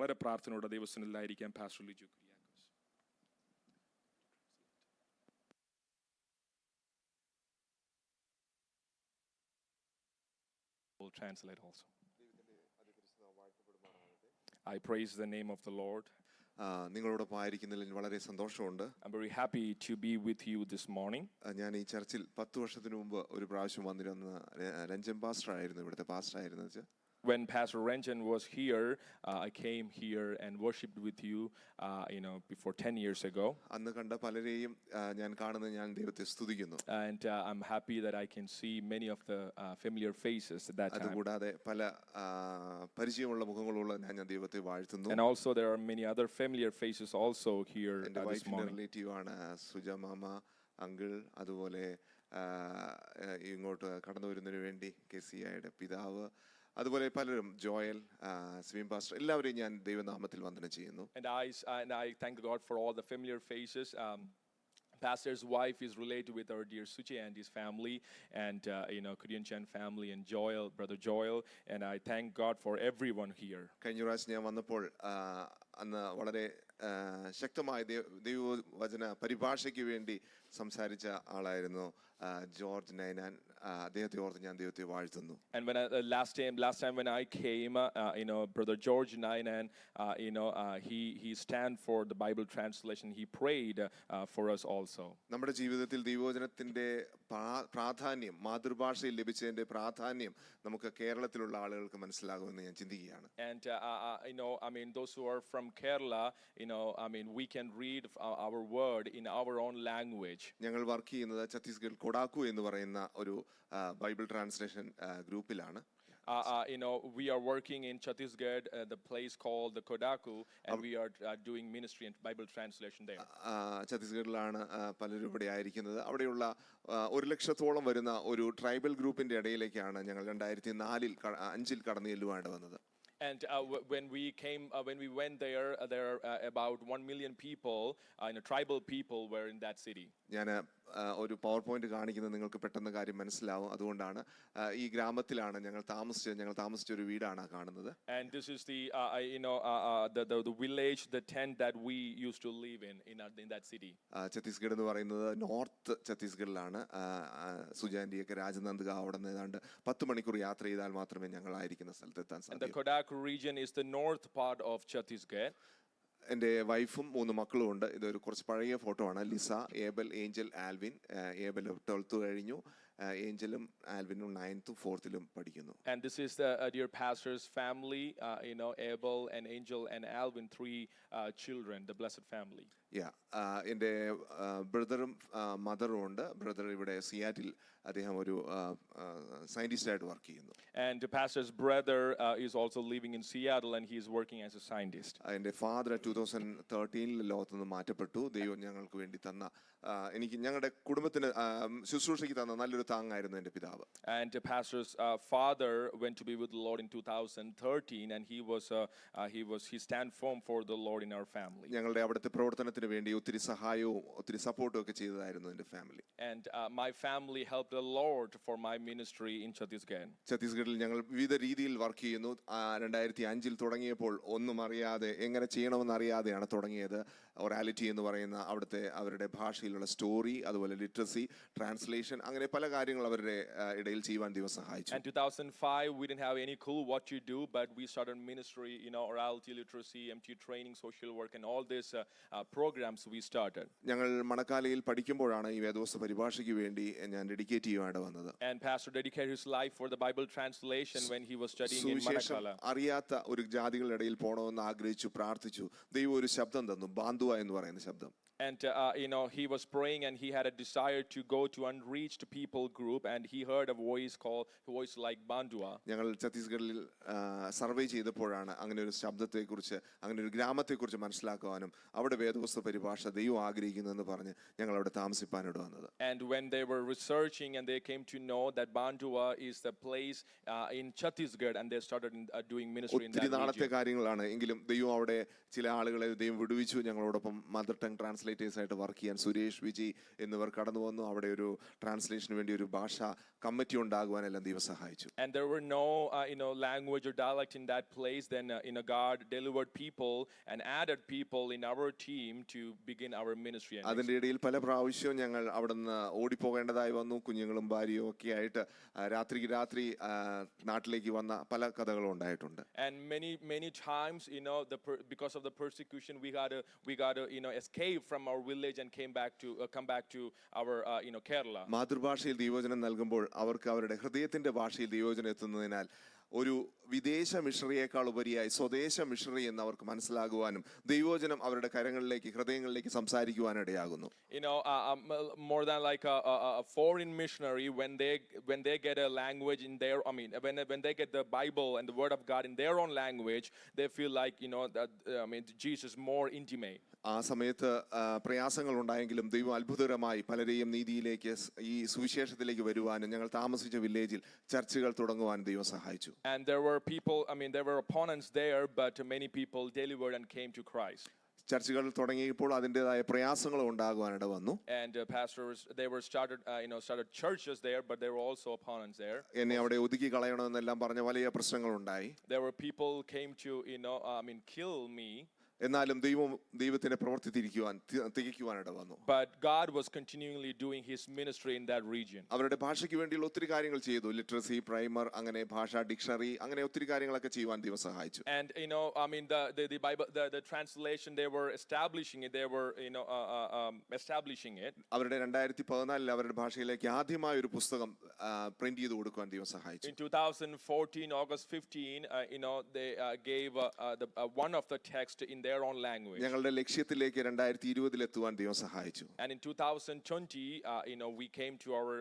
വളരെ പ്രാർത്ഥനയോടെ ദൈവസന്നിധിയിലായിരിക്കാം. Pastor Liju Kuriakose. Will translate also. I praise the name of the Lord. നിങ്ങളോടൊപ്പം ആയിരിക്കുന്നതിൽ വളരെ സന്തോഷമുണ്ട്. I'm very happy to be with you this morning. ഞാൻ ഈ ചർച്ചിൽ 10 വർഷത്തിന് മുമ്പ് ഒരു പ്രാവശ്യം വന്നിരുന്ന രഞ്ജൻ പാസ്റ്റർ ആയിരുന്നു ഇവിടുത്തെ പാസ്റ്റർ ആയിരുന്നത്. When Pastor Ranjan was here, I came here and worshipped with you, before 10 years ago. അന്ന് കണ്ട പലരെയും ഞാൻ കാണുന്നത് ഞാൻ ദൈവത്തെ സ്തുതിക്കുന്നു. And I'm happy that I can see many of the familiar faces at that time. അതുകൂടാതെ പല പരിചയമുള്ള മുഖങ്ങളുള്ള ഞാൻ ദൈവത്തെ വാഴ്ത്തുന്നു. And also there are many other familiar faces also here this morning. എൻ്റെ വൈഫിന്റെ റിലേറ്റീവ് ആണ് സുജ മാമ അങ്കിൾ. അതുപോലെ ഇങ്ങോട്ട് കടന്നു വരുന്നതിന് വേണ്ടി KCIയുടെ പിതാവ്, അതുപോലെ പലരും ജോയൽ, സ്വീം പാസ്റ്റർ, എല്ലാവരെയും ഞാൻ ദൈവനാമത്തിൽ വന്ദനം ചെയ്യുന്നു. And I thank God for all the familiar faces. Pastor's wife is related with our dear Suche and his family, and Korean Chan family, and Joel, brother Joel, and I thank God for everyone here. കഴിഞ്ഞ പ്രാവശ്യം ഞാൻ വന്നപ്പോൾ അന്ന് വളരെ ശക്തമായ ദൈവവചന പരിഭാഷയ്ക്ക് വേണ്ടി സംസാരിച്ച ആളായിരുന്നു ജോർജ് നൈനാൻ. അദ്ദേഹത്തെ ഓർത്ത് ഞാൻ ദൈവത്തെ വാഴ്ത്തുന്നു. And when last time when I came, brother George Nainan, he stand for the Bible translation. He prayed for us also. നമ്മുടെ ജീവിതത്തിൽ ദൈവവചനത്തിന്റെ പ്രാധാന്യം, മാതൃഭാഷയിൽ ലഭിച്ചതിന്റെ പ്രാധാന്യം നമുക്ക് കേരളത്തിലുള്ള ആളുകൾക്ക് മനസ്സിലാകുമെന്ന് ഞാൻ ചിന്തിക്കുകയാണ്. And those who are from Kerala, we can read our word in our own language. ഞങ്ങൾ വർക്ക് ചെയ്യുന്നത് ഛത്തീസ്ഗഡ് കൊഡാക്കു എന്ന് പറയുന്ന ഒരു ബൈബിൾ ട്രാൻസ്ലേഷൻ ഗ്രൂപ്പിലാണ്. We are working in Chhattisgarh, the place called the Kodaku, and we are doing ministry and Bible translation there. ഛത്തീസ്ഗഡിലാണ് പലരും ഇവിടെ ആയിരിക്കുന്നത്. അവിടെയുള്ള 100,000-ഓളം വരുന്ന ഒരു ട്രൈബൽ ഗ്രൂപ്പിന്റെ ഇടയിലേക്കാണ് ഞങ്ങൾ 2004-5 കടന്നു ചെല്ലുവാണ്ട് വന്നത്. And when we went there, there are about 1 million people, tribal people were in that city. ഞാൻ ഒരു പവർ പോയിന്റ് കാണിക്കുന്നത് നിങ്ങൾക്ക് പെട്ടെന്ന് കാര്യം മനസ്സിലാവും. അതുകൊണ്ടാണ് ഈ ഗ്രാമത്തിലാണ് ഞങ്ങൾ താമസിച്ച ഒരു വീടാണ് കാണുന്നത്. And this is the the village, the tent that we used to live in that city. Chhattisgarh എന്ന് പറയുന്നത് നോർത്ത് ഛത്തീസ്ഗഡിലാണ്. സുജാന്റിയൊക്കെ രാജനന്ദ്ഗാവ് അവിടെ നിന്ന് ഏതാണ്ട് 10 മണിക്കൂർ യാത്ര ചെയ്താൽ മാത്രമേ ഞങ്ങളായിരിക്കുന്ന സ്ഥലത്തെത്താൻ സാധിക്കൂ. The Kodaku region is the north part of Chhattisgarh. എൻ്റെ വൈഫും 3 മക്കളും ഉണ്ട്. ഇതൊരു കുറച്ച് പഴയ ഫോട്ടോ ആണ്. Lisa, Abel, Angel, Alvin. Abel 12th കഴിഞ്ഞു. ഏഞ്ചലും ആൽവിനും 9th, 4th പഠിക്കുന്നു. And this is the dear pastor's family, Abel and Angel and Alvin, 3 children, the blessed family. എൻ്റെ ബ്രദറും മദറും ഉണ്ട്. ബ്രദർ ഇവിടെ സിയാറ്റിൽ അദ്ദേഹം ഒരു സയന്റിസ്റ്റ് ആയിട്ട് വർക്ക് ചെയ്യുന്നു. And the pastor's brother is also living in Seattle, and he is working as a scientist. എൻ്റെ father 2013 ലോകത്ത് നിന്ന് മാറ്റപ്പെട്ടു. ദൈവം ഞങ്ങൾക്ക് വേണ്ടി തന്ന, എനിക്ക് ഞങ്ങളുടെ കുടുംബത്തിന് ശുശ്രൂഷയ്ക്ക് തന്ന നല്ലൊരു താങ്ങായിരുന്നു എൻ്റെ പിതാവ്. And the pastor's father went to be with the Lord in 2013, and he stand firm for the Lord in our family. ഞങ്ങളുടെ അവിടുത്തെ പ്രവർത്തനത്തിന് വേണ്ടി ഒത്തിരി സഹായവും ഒത്തിരി സപ്പോർട്ടും ഒക്കെ ചെയ്തതായിരുന്നു എൻ്റെ family. And my family helped the Lord for my ministry in Chhattisgarh. ഛത്തീസ്ഗഡിൽ ഞങ്ങൾ വിവിധ രീതിയിൽ വർക്ക് ചെയ്യുന്നു. 2005 തുടങ്ങിയപ്പോൾ ഒന്നും അറിയാതെ, എങ്ങനെ ചെയ്യണമെന്ന് അറിയാതെയാണ് തുടങ്ങിയത്. ഒറാലിറ്റി എന്ന് പറയുന്ന അവിടുത്തെ അവരുടെ ഭാഷയിലുള്ള സ്റ്റോറി, അതുപോലെ ലിറ്ററസി, ട്രാൻസ്ലേഷൻ, അങ്ങനെ പല കാര്യങ്ങൾ അവരുടെ ഇടയിൽ ചെയ്യുവാൻ ദൈവം സഹായിച്ചു. And 2005 we didn't have any clue what to do, but we started ministry, orality, literacy, MT training, social work, and all this programs we started. ഞങ്ങൾ മണക്കാലയിൽ പഠിക്കുമ്പോഴാണ് ഈ വേദപുസ്തക പരിഭാഷയ്ക്ക് വേണ്ടി ഞാൻ ഡെഡിക്കേറ്റ് ചെയ്യുവാണ്ട് വന്നത്. And pastor dedicated his life for the Bible translation when he was studying in Manakala. അറിയാത്ത ഒരു ജാതികളുടെ ഇടയിൽ പോകണമെന്ന് ആഗ്രഹിച്ചു, പ്രാർത്ഥിച്ചു. ദൈവം ഒരു ശബ്ദം തന്നു, ബാന്തുവ എന്ന് പറയുന്ന ശബ്ദം. And he was praying, and he had a desire to go to unreached people group, and he heard a voice like Bandua. ഞങ്ങൾ ഛത്തീസ്ഗഡിൽ സർവേ ചെയ്തപ്പോഴാണ് അങ്ങനെ ഒരു ശബ്ദത്തെക്കുറിച്ച്, അങ്ങനെ ഒരു ഗ്രാമത്തെക്കുറിച്ച് മനസ്സിലാക്കുവാനും അവിടെ വേദപുസ്തക പരിഭാഷ ദൈവം ആഗ്രഹിക്കുന്നതെന്ന് പറഞ്ഞ് ഞങ്ങൾ അവിടെ താമസിപ്പാനിട വന്നത്. And when they were researching, and they came to know that Bandua is the place in Chhattisgarh, and they started doing ministry in that region. ഒത്തിരി നാളത്തെ കാര്യങ്ങളാണ്. എങ്കിലും ദൈവം അവിടെ ചില ആളുകളെ ദൈവം വിടുവിച്ചു. ഞങ്ങളോടൊപ്പം മദർ ടങ് ട്രാൻസ്ലേഷൻ ട്രാൻസ്ലേറ്റേഴ്സ് ആയിട്ട് വർക്ക് ചെയ്യാൻ സുരേഷ് വിജി എന്നിവർ കടന്നു വന്നു. അവിടെ ഒരു ട്രാൻസ്ലേഷന് വേണ്ടി ഒരു ഭാഷാ കമ്മിറ്റി ഉണ്ടാകുവാനെല്ലാം ദൈവം സഹായിച്ചു. And there were no language or dialect in that place. Then God delivered people and added people in our team to begin our ministry. അതിന്റെ ഇടയിൽ പല പ്രാവശ്യവും ഞങ്ങൾ അവിടുന്ന് ഓടിപ്പോകേണ്ടതായി വന്നു. കുഞ്ഞുങ്ങളും ഭാര്യയും ഒക്കെ ആയിട്ട് രാത്രി നാട്ടിലേക്ക് വന്ന പല കഥകളും ഉണ്ടായിട്ടുണ്ട്. And many times, because of the persecution, we got to escape from our village and come back to our Kerala. മാതൃഭാഷയിൽ ദൈവവചനം നൽകുമ്പോൾ അവർക്ക് അവരുടെ ഹൃദയത്തിന്റെ ഭാഷയിൽ ദൈവവചനം എത്തുന്നതിനാൽ ഒരു വിദേശ മിഷണറിയേക്കാൾ ഉപരിയായി സ്വദേശ മിഷണറി എന്ന് അവർക്ക് മനസ്സിലാകുവാനും ദൈവവചനം അവരുടെ കരങ്ങളിലേക്ക് ഹൃദയങ്ങളിലേക്ക് സംസാരിക്കുവാനും ഇടയാകുന്നു. More than like a foreign missionary, when they get a language in their, when they get the Bible and the Word of God in their own language, they feel like that Jesus more intimate. ആ സമയത്ത് പ്രയാസങ്ങൾ ഉണ്ടായെങ്കിലും ദൈവം അത്ഭുതകരമായി പലരെയും നീതിയിലേക്ക് ഈ സുവിശേഷത്തിലേക്ക് വരുവാനും ഞങ്ങൾ താമസിച്ച വില്ലേജിൽ ചർച്ചുകൾ തുടങ്ങുവാൻ ദൈവം സഹായിച്ചു. And there were people, there were opponents there, but many people delivered and came to Christ. ചർച്ചുകൾ തുടങ്ങിയപ്പോൾ അതിൻ്റെതായ പ്രയാസങ്ങൾ ഉണ്ടാകുവാനിട വന്നു. And pastors, they were started churches there, but there were also opponents there. എന്നെ അവിടെ ഒതുക്കി കളയണമെന്നെല്ലാം പറഞ്ഞ വലിയ പ്രശ്നങ്ങൾ ഉണ്ടായി. There were people came to kill me. എന്നാലും ദൈവത്തിന്റെ പ്രവൃത്തി തികയ്ക്കുവാനിട വന്നു. But God was continually doing His ministry in that region. അവരുടെ ഭാഷയ്ക്ക് വേണ്ടിയുള്ള ഒത്തിരി കാര്യങ്ങൾ ചെയ്തു. ലിറ്ററസി, പ്രൈമർ, അങ്ങനെ ഭാഷാ ഡിക്ഷണറി, അങ്ങനെ ഒത്തിരി കാര്യങ്ങളൊക്കെ ചെയ്യുവാൻ ദൈവം സഹായിച്ചു. And the Bible, the translation, they were establishing it. They were establishing it. അവരുടെ 2014 അവരുടെ ഭാഷയിലേക്ക് ആദ്യമായി ഒരു പുസ്തകം പ്രിന്റ് ചെയ്ത് കൊടുക്കുവാൻ ദൈവം സഹായിച്ചു. In 2014, August 15, they gave one of the text in their own language. ഞങ്ങളുടെ ലക്ഷ്യത്തിലേക്ക് 2020 എത്തുവാൻ ദൈവം സഹായിച്ചു. And in 2020, we came to our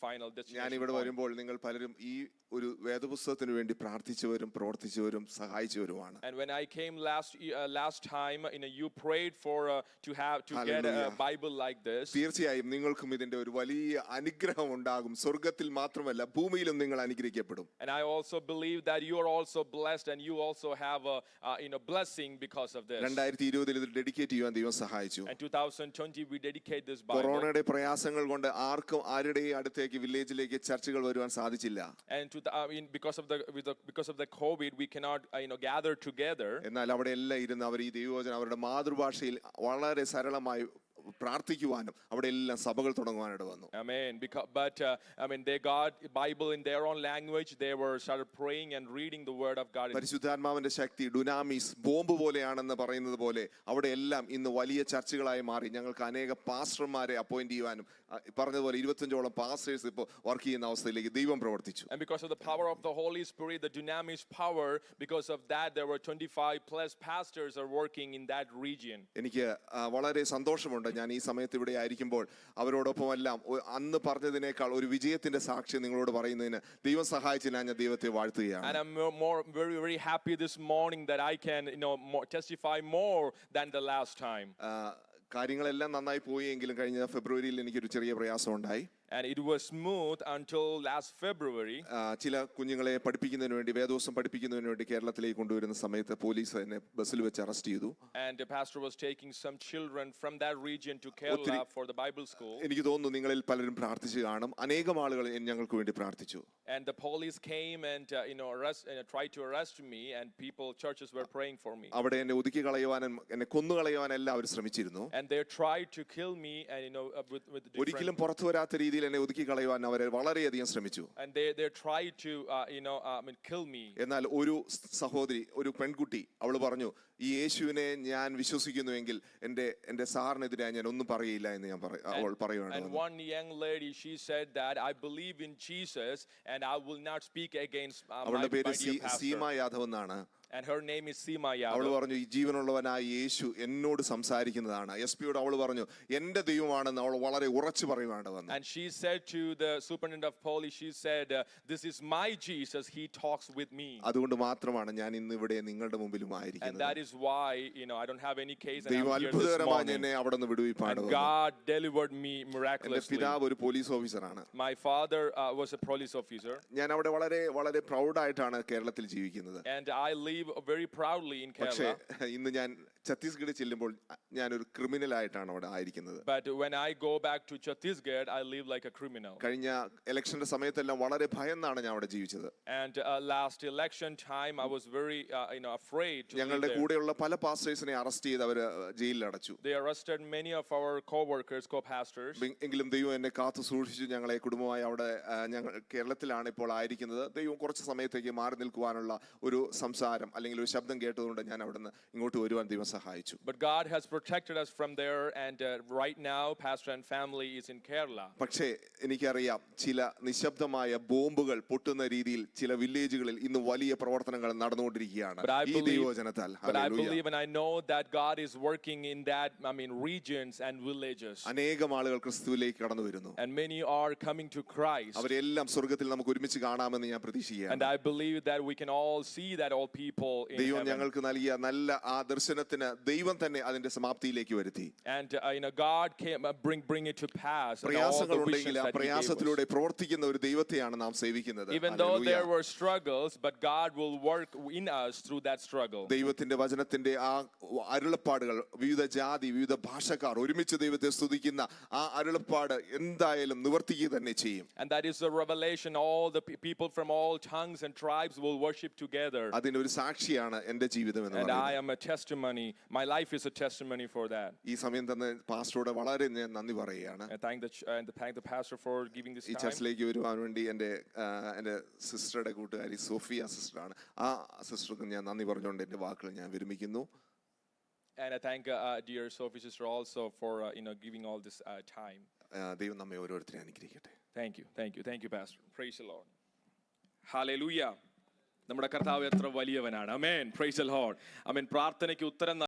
final destination. ഞാൻ ഇവിടെ വരുമ്പോൾ നിങ്ങൾ പലരും ഈ ഒരു വേദപുസ്തകത്തിന് വേണ്ടി പ്രാർത്ഥിച്ചവരും പ്രവർത്തിച്ചവരും സഹായിച്ചവരുമാണ്. And when I came last time, you prayed for to get a Bible like this. തീർച്ചയായും നിങ്ങൾക്കും ഇതിന്റെ ഒരു വലിയ അനുഗ്രഹം ഉണ്ടാകും. സ്വർഗ്ഗത്തിൽ മാത്രമല്ല ഭൂമിയിലും നിങ്ങൾ അനുഗ്രഹിക്കപ്പെടും. And I also believe that you are also blessed and you also have a blessing because of this. 2020 ഇത് ഡെഡിക്കേറ്റ് ചെയ്യാൻ ദൈവം സഹായിച്ചു. And 2020 we dedicate this Bible. കൊറോണയുടെ പ്രയാസങ്ങൾ കൊണ്ട് ആർക്കും ആരുടെയും അടുത്തേക്ക് വില്ലേജിലേക്ക് ചർച്ചുകൾ വരുവാൻ സാധിച്ചില്ല. And because of the COVID, we cannot gather together. എന്നാൽ അവിടെ എല്ലാം ഇരുന്ന് അവർ ഈ ദൈവവചനം അവരുടെ മാതൃഭാഷയിൽ വളരെ സരളമായി പ്രാർത്ഥിക്കുവാനും അവിടെ എല്ലാം സഭകൾ തുടങ്ങുവാനിട വന്നു. Amen. They got Bible in their own language. They were started praying and reading the word of God. പരിശുദ്ധാത്മാവിന്റെ ശക്തി ഡുനാമിസ് ബോംബ് പോലെയാണെന്ന് പറയുന്നത് പോലെ അവിടെ എല്ലാം ഇന്ന് വലിയ ചർച്ചകളായി മാറി. ഞങ്ങൾക്ക് അനേക പാസ്റ്റർമാരെ അപ്പോയിന്റ് ചെയ്യുവാനും പറഞ്ഞതുപോലെ 25ഓളം പാസ്റ്റേഴ്സ് ഇപ്പോൾ വർക്ക് ചെയ്യുന്ന അവസ്ഥയിലേക്ക് ദൈവം പ്രവർത്തിച്ചു. And because of the power of the Holy Spirit, the dunamis power, because of that there were 25 plus pastors are working in that region. എനിക്ക് വളരെ സന്തോഷമുണ്ട്. ഞാൻ ഈ സമയത്ത് ഇവിടെ ആയിരിക്കുമ്പോൾ അവരോടൊപ്പം എല്ലാം അന്ന് പറഞ്ഞതിനേക്കാൾ ഒരു വിജയത്തിന്റെ സാക്ഷ്യം നിങ്ങളോട് പറയുന്നതിന് ദൈവം സഹായിച്ചില്ല. ഞാൻ ദൈവത്തെ വാഴ്ത്തുകയാണ്. And I'm very very happy this morning that I can testify more than the last time. കാര്യങ്ങളെല്ലാം നന്നായി പോയി എങ്കിലും കഴിഞ്ഞ ഫെബ്രുവരിയിൽ എനിക്കൊരു ചെറിയ പ്രയാസം ഉണ്ടായി. And it was smooth until last February. ചില കുഞ്ഞുങ്ങളെ പഠിപ്പിക്കുന്നതിന് വേണ്ടി വേദോസം പഠിപ്പിക്കുന്നതിന് വേണ്ടി കേരളത്തിലേക്ക് കൊണ്ടുവരുന്ന സമയത്ത് പോലീസ് എന്നെ ബസ്സിൽ വെച്ച് അറസ്റ്റ് ചെയ്തു. And the pastor was taking some children from that region to Kerala for the Bible school. എനിക്ക് തോന്നുന്നു നിങ്ങളിൽ പലരും പ്രാർത്ഥിച്ചു കാണും. അനേകം ആളുകൾ ഞങ്ങൾക്ക് വേണ്ടി പ്രാർത്ഥിച്ചു. And the police came and tried to arrest me, and churches were praying for me. അവിടെ എന്നെ ഒതുക്കി കളയുവാനും എന്നെ കൊന്നു കളയുവാനെല്ലാം അവർ ശ്രമിച്ചിരുന്നു. And they tried to kill me, and with different. ഒരിക്കലും പുറത്തു വരാത്ത രീതിയിൽ എന്നെ ഒതുക്കി കളയുവാൻ അവർ വളരെയധികം ശ്രമിച്ചു. And they tried to kill me. എന്നാൽ ഒരു സഹോദരി, ഒരു പെൺകുട്ടി, അവൾ പറഞ്ഞു, ഈ യേശുവിനെ ഞാൻ വിശ്വസിക്കുന്നുവെങ്കിൽ എന്റെ സാറിനെതിരെ ഞാൻ ഒന്നും പറയില്ല എന്ന് അവൾ പറയുകയാണ്. And one young lady, she said that I believe in Jesus and I will not speak against my അവളുടെ പേര് pastor. സീമ യാദവ് എന്നാണ്. And her name is Seema Yadav. അവൾ പറഞ്ഞു, ഈ ജീവനുള്ളവനായ യേശു എന്നോട് സംസാരിക്കുന്നതാണ്. എസ്പിയോട് അവൾ പറഞ്ഞു, എന്റെ ദൈവമാണെന്ന് അവൾ വളരെ ഉറച്ചു പറയുവാണ് വന്നു. And she said to the superintendent of police, she said, this is my Jesus, he talks with me. അതുകൊണ്ട് മാത്രമാണ് ഞാൻ ഇന്ന് ഇവിടെ നിങ്ങളുടെ മുമ്പിലും ആയിരിക്കുന്നത്. And that is is why, I don't have any case and ദൈവം I'm here this അത്ഭുതകരമായി morning. എന്നെ അവിടെ നിന്ന് വിടുവിപ്പാൻ And വന്നു. God delivered me എന്റെ miraculously. പിതാവ് ഒരു പോലീസ് ഓഫീസറാണ്. My father was a police officer. ഞാൻ അവിടെ വളരെ വളരെ പ്രൗഡായിട്ടാണ് കേരളത്തിൽ ജീവിക്കുന്നത്. And I live very proudly in പക്ഷേ Kerala. ഇന്ന് ഞാൻ ഛത്തീസ്ഗഡ് ചെല്ലുമ്പോൾ ഞാനൊരു ക്രിമിനൽ ആയിട്ടാണ് അവിടെ ആയിരിക്കുന്നത്. But when I go back to Chhattisgarh, I live like a criminal. കഴിഞ്ഞ ഇലക്ഷന്റെ സമയത്തെല്ലാം വളരെ ഭയന്നാണ് ഞാൻ അവിടെ ജീവിച്ചത്. And last election time, I was very, afraid to live ഞങ്ങളുടെ there. കൂടെയുള്ള പല പാസ്റ്റേഴ്സിനെ അറസ്റ്റ് ചെയ്ത് അവര് ജയിലിൽ അടച്ചു. They arrested many of our co-workers, co-pastors. എങ്കിലും ദൈവം എന്നെ കാത്തു സൂക്ഷിച്ചു. ഞങ്ങളെ കുടുംബമായി അവിടെ ഞങ്ങൾ കേരളത്തിലാണ് ഇപ്പോൾ ആയിരിക്കുന്നത്. ദൈവം കുറച്ച് സമയത്തേക്ക് മാറി നിൽക്കുവാനുള്ള ഒരു സംസാരം അല്ലെങ്കിൽ ഒരു ശബ്ദം കേട്ടതുകൊണ്ട് ഞാൻ അവിടുന്ന് ഇങ്ങോട്ട് വരുവാൻ ദൈവം സഹായിച്ചു. But God has protected us from there, and right now, Pastor and family is in Kerala. പക്ഷേ എനിക്കറിയാം ചില നിശബ്ദമായ ബോംബുകൾ പൊട്ടുന്ന രീതിയിൽ ചില വില്ലേജുകളിൽ ഇന്ന് വലിയ പ്രവർത്തനങ്ങൾ നടന്നുകൊണ്ടിരിക്കുകയാണ് ഈ ദൈവവചനത്താൽ. But I believe and I know that God is working in that, regions and villages. അനേകം ആളുകൾ ക്രിസ്തുവിലേക്ക് കടന്നു വരുന്നു. And many are coming to Christ. അവരെല്ലാം സ്വർഗ്ഗത്തിൽ നമുക്ക് ഒരുമിച്ച് കാണാമെന്ന് ഞാൻ പ്രതീക്ഷിക്കുകയാണ്. And I believe that we can all see that all people in ദൈവം heaven. ഞങ്ങൾക്ക് നൽകിയ നല്ല ആ ദർശനത്തിന് ദൈവം തന്നെ അതിന്റെ സമാപ്തിയിലേക്ക് വരുത്തി. And God came bring it to pass. പ്രയാസങ്ങൾ ഉണ്ടെങ്കിൽ ആ പ്രയാസത്തിലൂടെ പ്രവർത്തിക്കുന്ന ഒരു ദൈവത്തെയാണ് നാം സേവിക്കുന്നത്. Even though there were struggles, but God will work in us through that struggle. ദൈവത്തിന്റെ വചനത്തിന്റെ ആ അരുളപ്പാടുകൾ വിവിധ ജാതി വിവിധ ഭാഷക്കാർ ഒരുമിച്ച് ദൈവത്തെ സ്തുതിക്കുന്ന ആ അരുളപ്പാട് എന്തായാലും നിവർത്തിക്കുക തന്നെ ചെയ്യും. And that is the revelation. All the people from all tongues and tribes will worship together. അതിനൊരു സാക്ഷിയാണ് എൻ്റെ ജീവിതം എന്ന് And I പറയുന്നത്. am a testimony. My life is a testimony for that. ഈ സമയം തന്നെ പാസ്റ്ററോട് വളരെ ഞാൻ നന്ദി പറയുകയാണ്. And thank the pastor for giving this ഈ time. ചർച്ചിലേക്ക് വരുവാൻ വേണ്ടി എൻ്റെ സിസ്റ്ററുടെ കൂട്ടുകാരി സോഫിയ സിസ്റ്ററാണ്. ആ സിസ്റ്റർക്ക് ഞാൻ നന്ദി പറഞ്ഞുകൊണ്ട് എൻ്റെ വാക്കുകൾ ഞാൻ വിരമിക്കുന്നു. And I thank dear Sophie sister also for giving all this time. ദൈവം നമ്മെ ഓരോരുത്തരെ അനുഗ്രഹിക്കട്ടെ. Thank you, Pastor. Praise the Lord. Hallelujah. നമ്മുടെ കർത്താവ് എത്ര വലിയവനാണ്. Amen. Praise the Lord. പ്രാർത്ഥനയ്ക്ക് ഉത്തരം